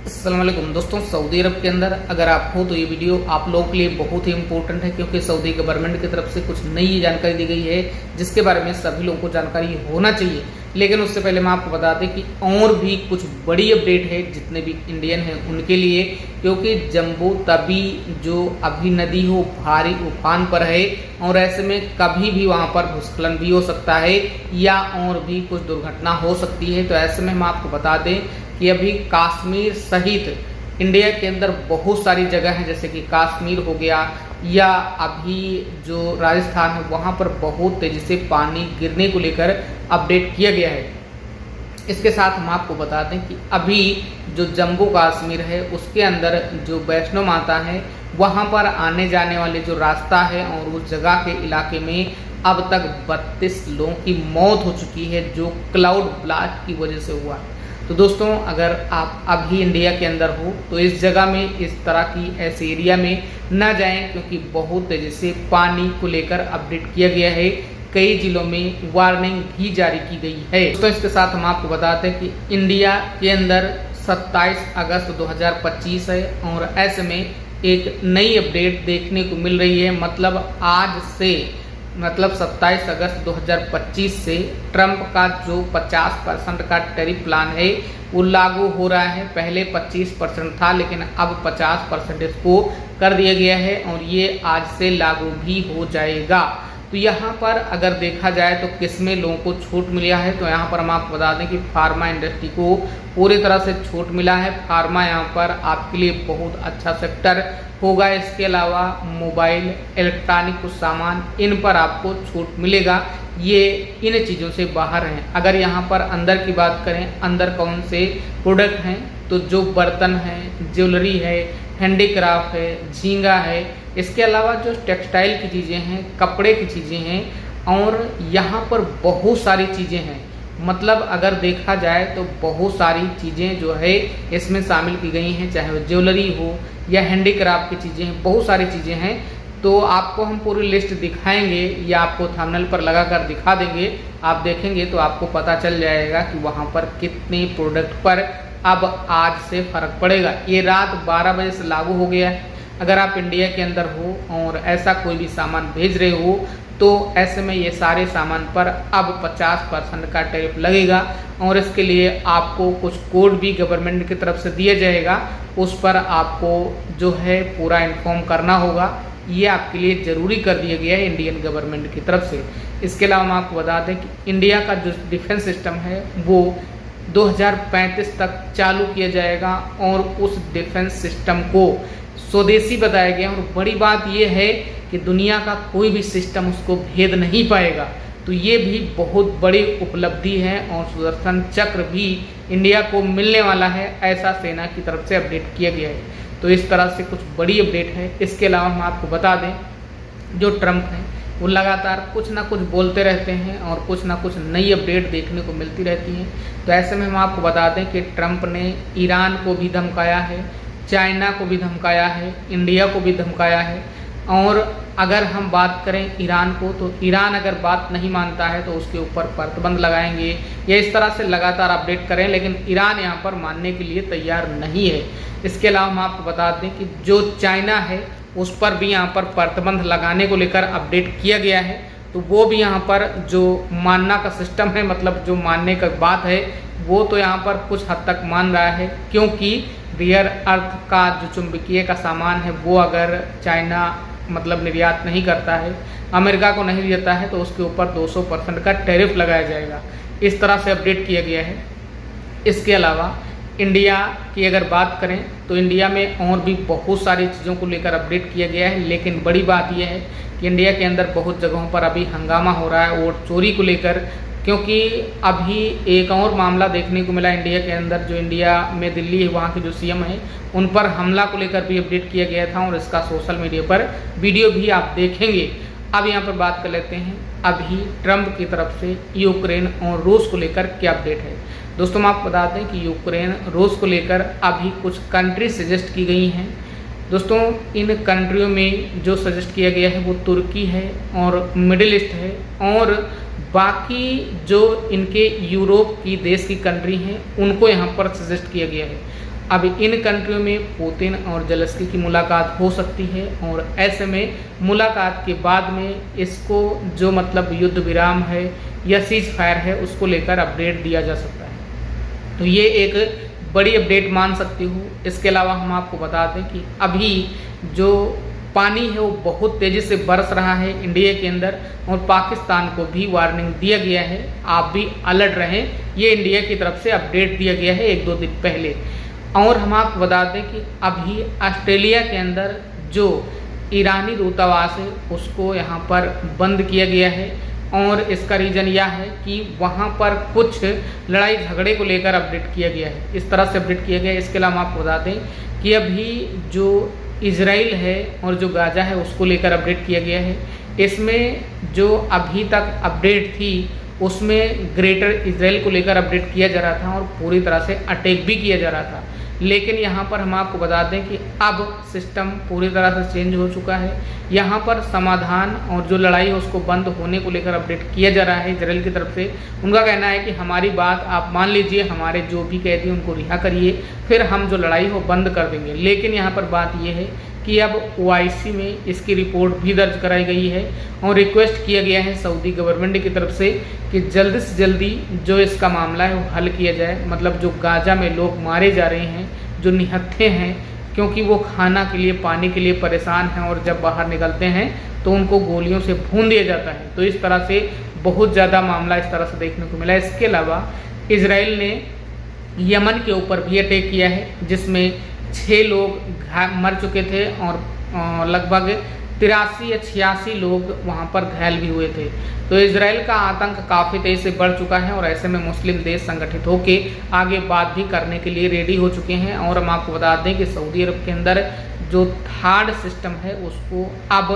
अस्सलाम वालेकुम दोस्तों, सऊदी अरब के अंदर अगर आप हो तो ये वीडियो आप लोगों के लिए बहुत ही इंपॉर्टेंट है, क्योंकि सऊदी गवर्नमेंट की तरफ से कुछ नई जानकारी दी गई है जिसके बारे में सभी लोगों को जानकारी होना चाहिए। लेकिन उससे पहले मैं आपको बता दें कि और भी कुछ बड़ी अपडेट है जितने भी इंडियन हैं उनके लिए, क्योंकि जम्बू तवी जो अभी नदी हो भारी उफान पर है और ऐसे में कभी भी वहाँ पर भूस्खलन भी हो सकता है या और भी कुछ दुर्घटना हो सकती है। तो ऐसे में हम आपको बता दें कि अभी कश्मीर सहित इंडिया के अंदर बहुत सारी जगह हैं, जैसे कि कश्मीर हो गया या अभी जो राजस्थान है वहाँ पर बहुत तेज़ी से पानी गिरने को लेकर अपडेट किया गया है। इसके साथ हम आपको बता दें कि अभी जो जम्मू कश्मीर है उसके अंदर जो वैष्णो माता है वहाँ पर आने जाने वाले जो रास्ता है और उस जगह के इलाके में अब तक 32 लोगों की मौत हो चुकी है जो क्लाउड ब्लास्ट की वजह से हुआ है। तो दोस्तों, अगर आप अभी इंडिया के अंदर हो तो इस जगह में, इस तरह की ऐसे एरिया में ना जाएं, क्योंकि बहुत तेज़ी से पानी को लेकर अपडेट किया गया है। कई जिलों में वार्निंग भी जारी की गई है। दोस्तों, इसके साथ हम आपको बताते हैं कि इंडिया के अंदर 27 अगस्त 2025 है और ऐसे में एक नई अपडेट देखने को मिल रही है। आज से 27 अगस्त 2025 से ट्रंप का जो 50% का टैरिफ प्लान है वो लागू हो रहा है। पहले 25% था, लेकिन अब 50% इसको कर दिया गया है और ये आज से लागू भी हो जाएगा। तो यहाँ पर अगर देखा जाए तो किसमें लोगों को छूट मिला है, तो यहाँ पर हम आपको बता दें कि फार्मा इंडस्ट्री को पूरी तरह से छूट मिला है। फार्मा यहाँ पर आपके लिए बहुत अच्छा सेक्टर होगा। इसके अलावा मोबाइल, इलेक्ट्रॉनिक कुछ सामान, इन पर आपको छूट मिलेगा। ये इन चीज़ों से बाहर हैं। अगर यहाँ पर अंदर की बात करें, अंदर कौन से प्रोडक्ट हैं, तो जो बर्तन हैं, ज्वेलरी है, हैंडीक्राफ्ट है, झींगा है, इसके अलावा जो टेक्सटाइल की चीज़ें हैं, कपड़े की चीज़ें हैं और यहाँ पर बहुत सारी चीज़ें हैं। अगर देखा जाए तो बहुत सारी चीज़ें जो है इसमें शामिल की गई हैं, चाहे वो ज्वेलरी हो या हैंडीक्राफ्ट की चीज़ें हैं, बहुत सारी चीज़ें हैं। तो आपको हम पूरी लिस्ट दिखाएंगे या आपको थंबनेल पर लगाकर दिखा देंगे। आप देखेंगे तो आपको पता चल जाएगा कि वहाँ पर कितने प्रोडक्ट पर अब आज से फ़र्क पड़ेगा। ये रात 12 बजे से लागू हो गया है। अगर आप इंडिया के अंदर हो और ऐसा कोई भी सामान भेज रहे हो तो ऐसे में ये सारे सामान पर अब 50% का टैरिफ लगेगा और इसके लिए आपको कुछ कोड भी गवर्नमेंट की तरफ से दिया जाएगा। उस पर आपको जो है पूरा इन्फॉर्म करना होगा। ये आपके लिए ज़रूरी कर दिया गया है इंडियन गवर्नमेंट की तरफ से। इसके अलावा हम आपको बता दें कि इंडिया का जो डिफेंस सिस्टम है वो 2035 तक चालू किया जाएगा और उस डिफेंस सिस्टम को स्वदेशी बताया गया। और बड़ी बात यह है कि दुनिया का कोई भी सिस्टम उसको भेद नहीं पाएगा। तो ये भी बहुत बड़ी उपलब्धि है और सुदर्शन चक्र भी इंडिया को मिलने वाला है, ऐसा सेना की तरफ से अपडेट किया गया है। तो इस तरह से कुछ बड़ी अपडेट है। इसके अलावा हम आपको बता दें, जो ट्रंप हैं वो लगातार कुछ ना कुछ बोलते रहते हैं और कुछ ना कुछ नई अपडेट देखने को मिलती रहती हैं। तो ऐसे में हम आपको बता दें कि ट्रंप ने ईरान को भी धमकाया है, चाइना को भी धमकाया है, इंडिया को भी धमकाया है। और अगर हम बात करें ईरान को, तो ईरान अगर बात नहीं मानता है तो उसके ऊपर प्रतिबंध लगाएंगे या इस तरह से लगातार अपडेट करें, लेकिन ईरान यहाँ पर मानने के लिए तैयार नहीं है। इसके अलावा हम आपको बता दें कि जो चाइना है उस पर भी यहाँ पर प्रतिबंध लगाने को लेकर अपडेट किया गया है। तो वो भी यहाँ पर जो मानना का सिस्टम है, जो मानने का बात है, वो तो यहाँ पर कुछ हद तक मान रहा है, क्योंकि रियर अर्थ का जो चुंबकीय का सामान है वो अगर चाइना निर्यात नहीं करता है, अमेरिका को नहीं देता है, तो उसके ऊपर 200% का टैरिफ लगाया जाएगा। इस तरह से अपडेट किया गया है। इसके अलावा इंडिया की अगर बात करें तो इंडिया में और भी बहुत सारी चीज़ों को लेकर अपडेट किया गया है। लेकिन बड़ी बात यह है कि इंडिया के अंदर बहुत जगहों पर अभी हंगामा हो रहा है वोट चोरी को लेकर, क्योंकि अभी एक और मामला देखने को मिला इंडिया के अंदर। जो इंडिया में दिल्ली है वहाँ के जो सीएम हैं उन पर हमला को लेकर भी अपडेट किया गया था और इसका सोशल मीडिया पर वीडियो भी आप देखेंगे। अब यहाँ पर बात कर लेते हैं अभी ट्रंप की तरफ से यूक्रेन और रूस को लेकर क्या अपडेट है। दोस्तों, हम आपको बता दें कि यूक्रेन रूस को लेकर अभी कुछ कंट्री सजेस्ट की गई हैं। दोस्तों, इन कंट्रियों में जो सजेस्ट किया गया है वो तुर्की है और मिडिल ईस्ट है और बाकी जो इनके यूरोप की देश की कंट्री हैं उनको यहाँ पर सजेस्ट किया गया है। अब इन कंट्रियों में पुतिन और जेलेंस्की की मुलाकात हो सकती है और ऐसे में मुलाकात के बाद में इसको जो मतलब युद्ध विराम है या सीज फायर है उसको लेकर अपडेट दिया जा सकता है। तो ये एक बड़ी अपडेट मान सकती हूँ। इसके अलावा हम आपको बता दें कि अभी जो पानी है वो बहुत तेज़ी से बरस रहा है इंडिया के अंदर और पाकिस्तान को भी वार्निंग दिया गया है, आप भी अलर्ट रहें। ये इंडिया की तरफ से अपडेट दिया गया है 1-2 दिन पहले। और हम आपको बता दें कि अभी ऑस्ट्रेलिया के अंदर जो ईरानी दूतावास है उसको यहाँ पर बंद किया गया है और इसका रीज़न यह है कि वहाँ पर कुछ लड़ाई झगड़े को लेकर अपडेट किया गया है, इस तरह से अपडेट किया गया है। इसके अलावा हम आपको बता दें कि अभी जो इजराइल है और जो गाजा है उसको लेकर अपडेट किया गया है। इसमें जो अभी तक अपडेट थी उसमें ग्रेटर इजराइल को लेकर अपडेट किया जा रहा था और पूरी तरह से अटैक भी किया जा रहा था, लेकिन यहाँ पर हम आपको बता दें कि अब सिस्टम पूरी तरह से चेंज हो चुका है। यहाँ पर समाधान और जो लड़ाई है उसको बंद होने को लेकर अपडेट किया जा रहा है इजराइल की तरफ से। उनका कहना है कि हमारी बात आप मान लीजिए, हमारे जो भी कैदी उनको रिहा करिए, फिर हम जो लड़ाई हो बंद कर देंगे। लेकिन यहाँ पर बात यह है कि अब OIC में इसकी रिपोर्ट भी दर्ज कराई गई है और रिक्वेस्ट किया गया है सऊदी गवर्नमेंट की तरफ से कि जल्दी से जल्दी जो इसका मामला है वो हल किया जाए। मतलब जो गाजा में लोग मारे जा रहे हैं, जो निहत्थे हैं, क्योंकि वो खाना के लिए पानी के लिए परेशान हैं और जब बाहर निकलते हैं तो उनको गोलियों से भून दिया जाता है। तो इस तरह से बहुत ज़्यादा मामला इस तरह से देखने को मिला। इसके अलावा इजराइल ने यमन के ऊपर भी अटैक किया है जिसमें 6 लोग मर चुके थे और लगभग 83 या 86 लोग वहां पर घायल भी हुए थे। तो इजराइल का आतंक काफ़ी तेज़ी से बढ़ चुका है और ऐसे में मुस्लिम देश संगठित होकर आगे बात भी करने के लिए रेडी हो चुके हैं। और हम आपको बता दें कि सऊदी अरब के अंदर जो थर्ड सिस्टम है उसको अब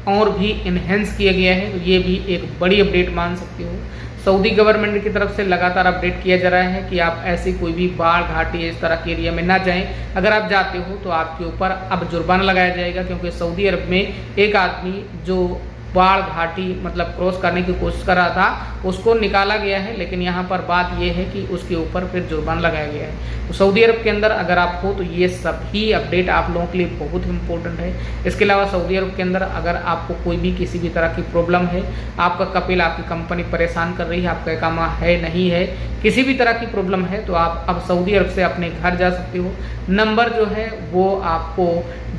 और भी इन्हेंस किया गया है। तो ये भी एक बड़ी अपडेट मान सकती हो। सऊदी गवर्नमेंट की तरफ से लगातार अपडेट किया जा रहा है कि आप ऐसी कोई भी बाढ़ घाटी इस तरह के एरिया में ना जाएं। अगर आप जाते हो तो आपके ऊपर अब जुर्माना लगाया जाएगा, क्योंकि सऊदी अरब में एक आदमी जो बाढ़ घाटी मतलब क्रॉस करने की कोशिश कर रहा था उसको निकाला गया है, लेकिन यहाँ पर बात यह है कि उसके ऊपर फिर जुर्माना लगाया गया है। तो सऊदी अरब के अंदर अगर आप हो तो ये सभी अपडेट आप लोगों के लिए बहुत इंपॉर्टेंट है। इसके अलावा सऊदी अरब के अंदर अगर आपको कोई भी किसी भी तरह की प्रॉब्लम है, आपका कपिल आपकी कंपनी परेशान कर रही है, आपका इकामा है नहीं है, किसी भी तरह की प्रॉब्लम है, तो आप अब सऊदी अरब से अपने घर जा सकते हो। नंबर जो है वो आपको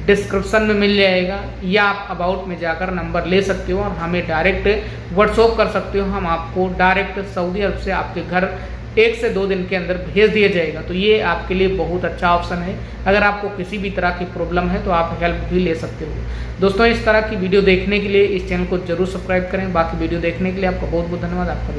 डिस्क्रिप्शन में मिल जाएगा या आप अबाउट में जाकर नंबर ले सकते हो और हमें डायरेक्ट व्हाट्सएप कर सकते हो। हम आपको डायरेक्ट सऊदी अरब से आपके घर 1 से 2 दिन के अंदर भेज दिया जाएगा। तो ये आपके लिए बहुत अच्छा ऑप्शन है। अगर आपको किसी भी तरह की प्रॉब्लम है तो आप हेल्प भी ले सकते हो। दोस्तों, इस तरह की वीडियो देखने के लिए इस चैनल को जरूर सब्सक्राइब करें। बाकी वीडियो देखने के लिए आपका बहुत बहुत धन्यवाद। आपका